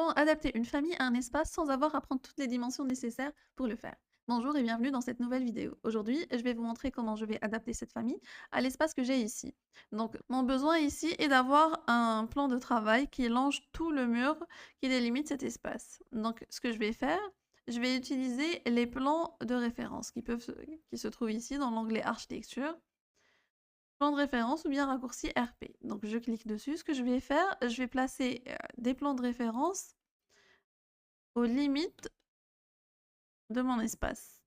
Comment adapter une famille à un espace sans avoir à prendre toutes les dimensions nécessaires pour le faire? Bonjour et bienvenue dans cette nouvelle vidéo. Aujourd'hui, je vais vous montrer comment je vais adapter cette famille à l'espace que j'ai ici. Donc, mon besoin ici est d'avoir un plan de travail qui longe tout le mur qui délimite cet espace. Donc, ce que je vais faire, je vais utiliser les plans de référence qui se trouvent ici dans l'onglet architecture. Plan de référence ou bien raccourci RP. Donc, je clique dessus. Ce que je vais faire, je vais placer des plans de référence aux limites de mon espace.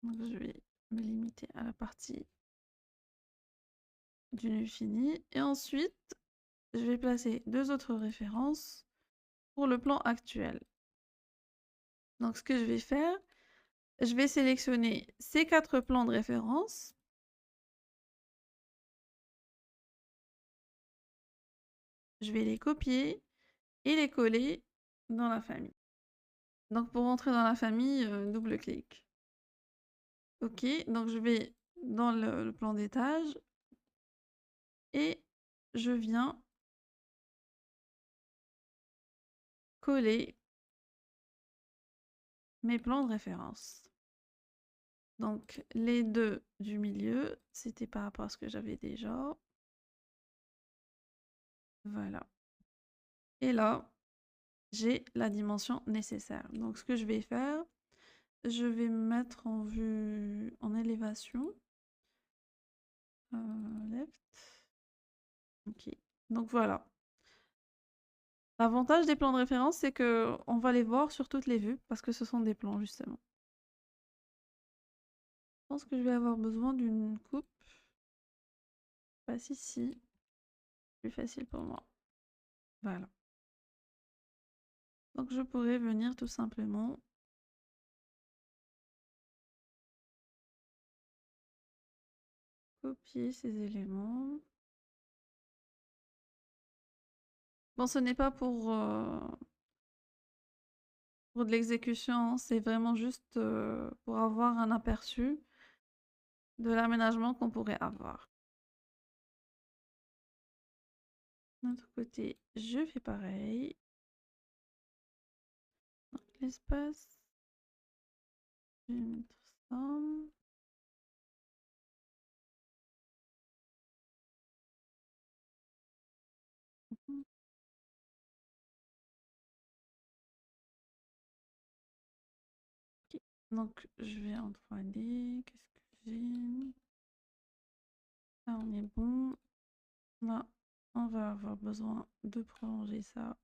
Donc, je vais me limiter à la partie du nu fini. Et ensuite, je vais placer deux autres références pour le plan actuel. Donc, ce que je vais faire, je vais sélectionner ces quatre plans de référence. Je vais les copier et les coller dans la famille. Donc, pour entrer dans la famille, double-clic. OK, donc je vais dans le plan d'étage et je viens coller mes plans de référence. Donc les deux du milieu, c'était par rapport à ce que j'avais déjà. Voilà. Et là, j'ai la dimension nécessaire. Donc ce que je vais faire, je vais me mettre en vue en élévation. Left. Ok. Donc voilà. L'avantage des plans de référence, c'est que on va les voir sur toutes les vues parce que ce sont des plans justement. Je pense que je vais avoir besoin d'une coupe. Passe ici. Plus facile pour moi. Voilà. Donc je pourrais venir tout simplement copier ces éléments. Bon, ce n'est pas pour de l'exécution, c'est vraiment juste pour avoir un aperçu de l'aménagement qu'on pourrait avoir. De l'autre côté, je fais pareil. Donc l'espace, je vais mettre ça. Mhm. Ok. Donc je vais en 3D. Qu'est-ce que j'ai? Là, on est bon. Là, on va avoir besoin de prolonger ça.